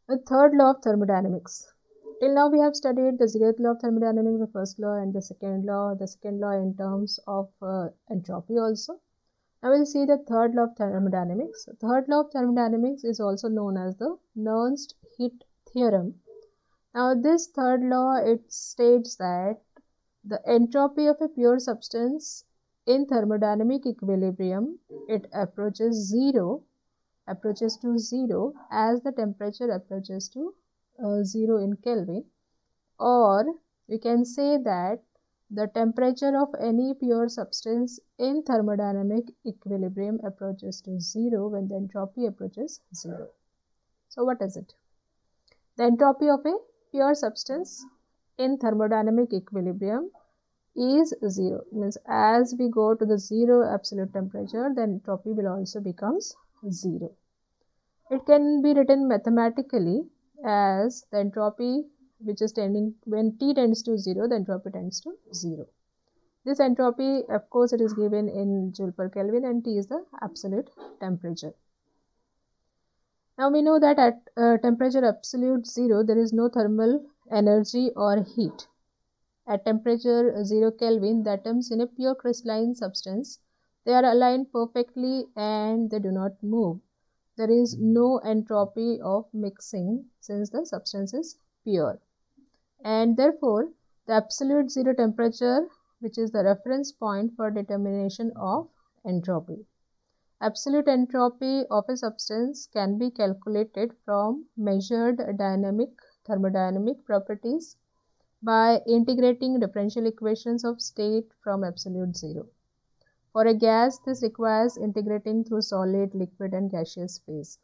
The third law of thermodynamics. Till now we have studied the zeroth law of thermodynamics, the first law, and the second law in terms of entropy also. Now we'll see the third law of thermodynamics. The third law of thermodynamics is also known as the Nernst heat theorem. Now this third law, it states that the entropy of a pure substance in thermodynamic equilibrium, it approaches to zero as the temperature approaches to 0 in Kelvin, or we can say that the temperature of any pure substance in thermodynamic equilibrium approaches to 0 when the entropy approaches 0. So what is it? The entropy of a pure substance in thermodynamic equilibrium is 0. Means as we go to the 0 absolute temperature, the entropy will also becomes 0. It can be written mathematically as the entropy which is tending, when T tends to 0, the entropy tends to 0. This entropy, of course, it is given in joule per Kelvin, and T is the absolute temperature. Now we know that at temperature absolute 0, there is no thermal energy or heat. At temperature 0 Kelvin, the atoms in a pure crystalline substance, they are aligned perfectly and they do not move. There is no entropy of mixing since the substance is pure. And therefore, the absolute 0 temperature, which is the reference point for determination of entropy. Absolute entropy of a substance can be calculated from measured thermodynamic properties by integrating differential equations of state from absolute 0. For a gas, this requires integrating through solid, liquid, and gaseous phase.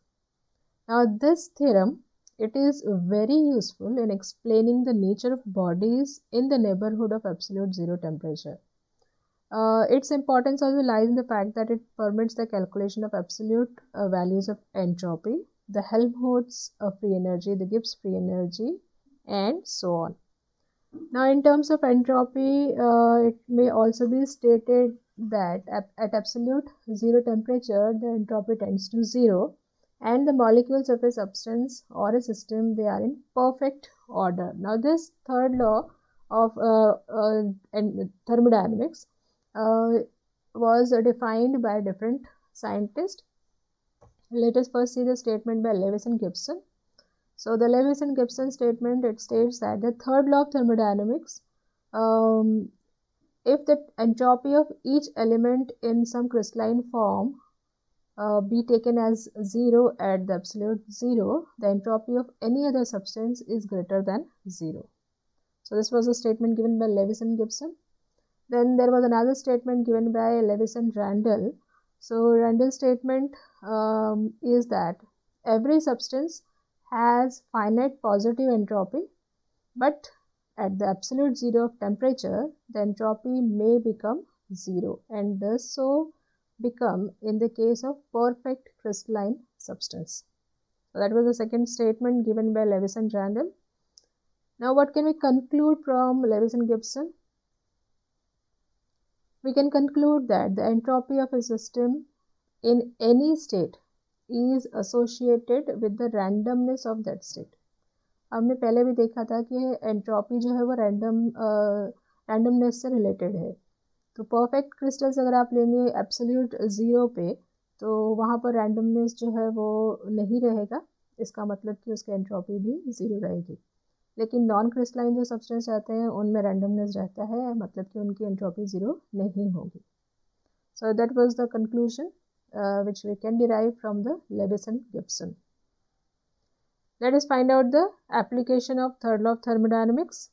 Now, this theorem, it is very useful in explaining the nature of bodies in the neighborhood of absolute 0 temperature. Its importance also lies in the fact that it permits the calculation of absolute values of entropy, the Helmholtz free energy, the Gibbs free energy, and so on. Now, in terms of entropy, it may also be stated that at absolute 0 temperature, the entropy tends to 0, and the molecules of a substance or a system, they are in perfect order. Now, this third law of thermodynamics was defined by different scientists. Let us first see the statement by Lewis and Gibson. So the Lewis and Gibson statement, it states that the third law of thermodynamics, if the entropy of each element in some crystalline form be taken as 0 at the absolute 0, the entropy of any other substance is greater than 0. So this was a statement given by Lewis and Gibson. Then there was another statement given by Lewis and Randall. So Randall's statement is that every substance has finite positive entropy, but at the absolute 0 of temperature, the entropy may become 0 and does so become in the case of perfect crystalline substance. So that was the second statement given by Lewis and Randall. Now what can we conclude from Lewis and Gibson? We can conclude that the entropy of a system in any state is associated with the randomness of that state. हमने पहले भी देखा था कि entropy जो है वो randomness से रिलेटेड है. तो परफेक्ट क्रिस्टल्स अगर आप लेंगे एब्सोल्यूट 0 पे, तो वहाँ पर रैंडमनेस जो है वो नहीं रहेगा. इसका मतलब कि उसकी एंट्रोपी भी 0 रहेगी. लेकिन नॉन क्रिस्टलाइन जो सब्सटेंस रहते हैं उनमें रैंडमनेस रहता है, मतलब कि उनकी एंट्रोपी 0 नहीं होगी. So that was the conclusion which we can derive from the Lewis and Gibson. Let us find out the application of third law of thermodynamics.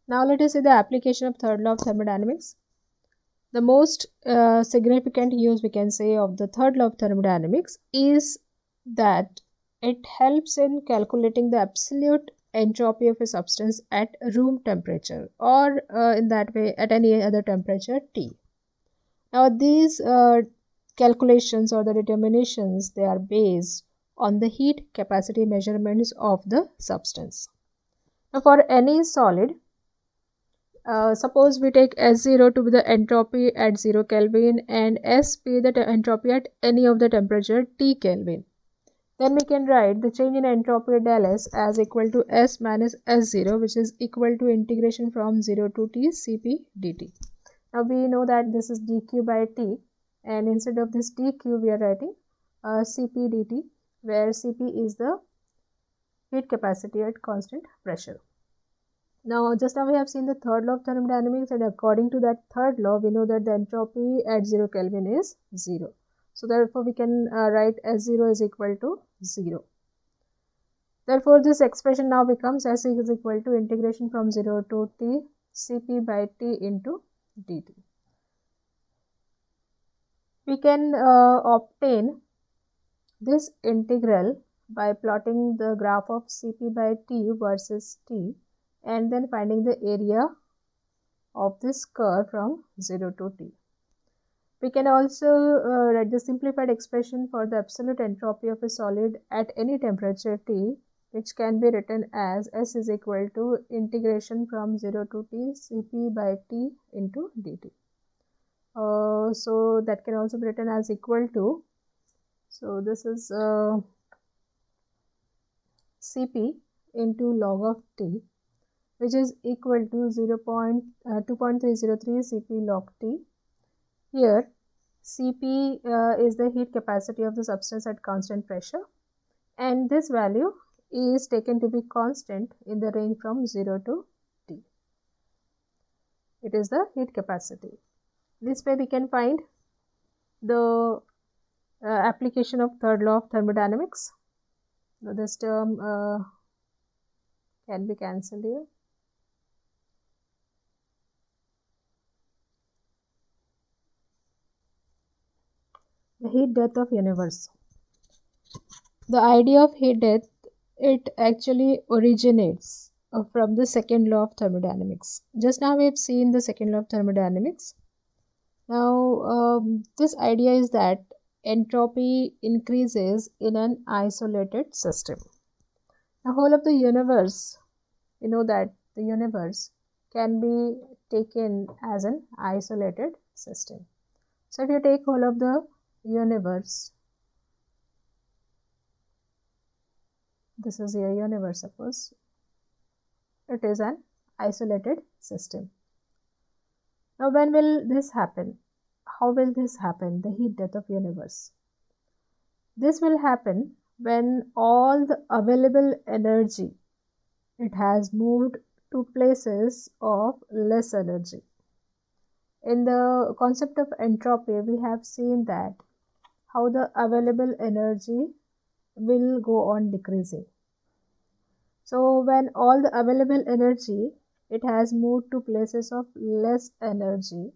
Now let us see the application of third law of thermodynamics. The most significant use we can say of the third law of thermodynamics is that it helps in calculating the absolute entropy of a substance at room temperature, or in that way at any other temperature T. Now these calculations or the determinations, they are based on the heat capacity measurements of the substance. Now for any solid, Suppose we take S0 to be the entropy at 0 Kelvin and S be the entropy at any of the temperature T Kelvin. Then we can write the change in entropy del S as equal to S minus S0, which is equal to integration from 0 to T Cp dt. Now we know that this is dq by T, and instead of this dq we are writing Cp dt, where Cp is the heat capacity at constant pressure. Now, just now we have seen the third law of thermodynamics, and according to that third law, we know that the entropy at 0 Kelvin is 0. So, therefore, we can write S0 is equal to 0. Therefore, this expression now becomes S is equal to integration from 0 to T Cp by T into dt. We can obtain this integral by plotting the graph of Cp by T versus T, and then finding the area of this curve from 0 to T. We can also write the simplified expression for the absolute entropy of a solid at any temperature T, which can be written as S is equal to integration from 0 to T Cp by T into dt. So that can also be written as equal to, so this is Cp into log of T, which is equal to 2.303 Cp log T. Here, Cp is the heat capacity of the substance at constant pressure, and this value is taken to be constant in the range from 0 to T. It is the heat capacity. This way we can find the application of third law of thermodynamics. Now, this term can be cancelled here. The heat death of universe. The idea of heat death, it actually originates from the second law of thermodynamics. Just now we have seen the second law of thermodynamics. Now this idea is that entropy increases in an isolated system. The whole of the universe, you know that the universe can be taken as an isolated system. So if you take whole of the universe, this is your universe, suppose it is an isolated system. Now when will this happen? How will this happen, the heat death of universe? This will happen when all the available energy, it has moved to places of less energy. In the concept of entropy, we have seen that how the available energy will go on decreasing. So when all the available energy, it has moved to places of less energy,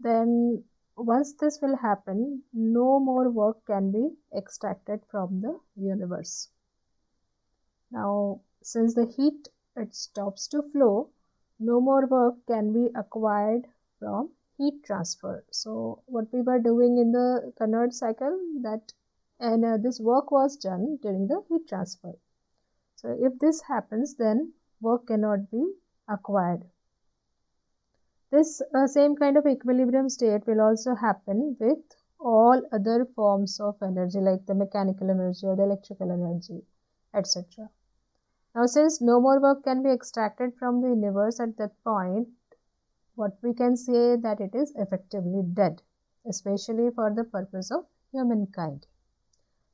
then once this will happen, no more work can be extracted from the universe. Now, since the heat, it stops to flow, no more work can be acquired from heat transfer. So what we were doing in the Carnot cycle, that this work was done during the heat transfer. So if this happens, then work cannot be acquired. This same kind of equilibrium state will also happen with all other forms of energy, like the mechanical energy or the electrical energy, etc. Now, since no more work can be extracted from the universe at that point, what we can say that it is effectively dead, especially for the purpose of humankind.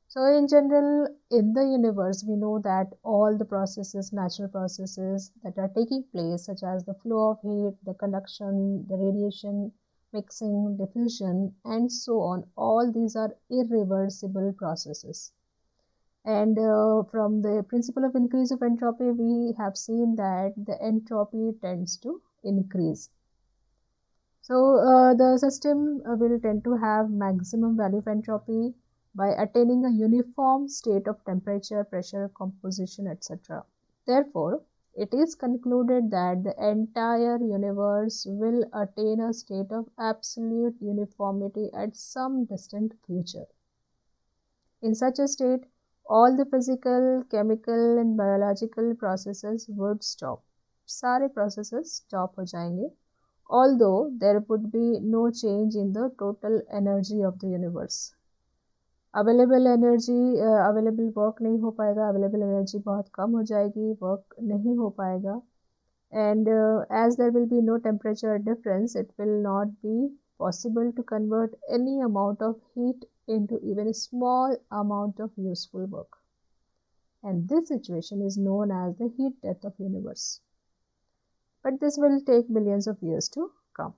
So in general, in the universe, we know that all the processes, natural processes that are taking place, such as the flow of heat, the conduction, the radiation, mixing, diffusion, and so on, all these are irreversible processes. And from the principle of increase of entropy, we have seen that the entropy tends to increase. So the system will tend to have maximum value of entropy by attaining a uniform state of temperature, pressure, composition, etc. Therefore, it is concluded that the entire universe will attain a state of absolute uniformity at some distant future. In such a state, all the physical, chemical, and biological processes would stop. सारे processes stop हो जाएंगे, although there would be no change in the total energy of the universe. Available work नहीं हो पाएगा, available energy बहुत कम हो जाएगी, work नहीं हो पाएगा. And as there will be no temperature difference, it will not be possible to convert any amount of heat into even a small amount of useful work. And this situation is known as the heat death of universe. But this will take millions of years to come.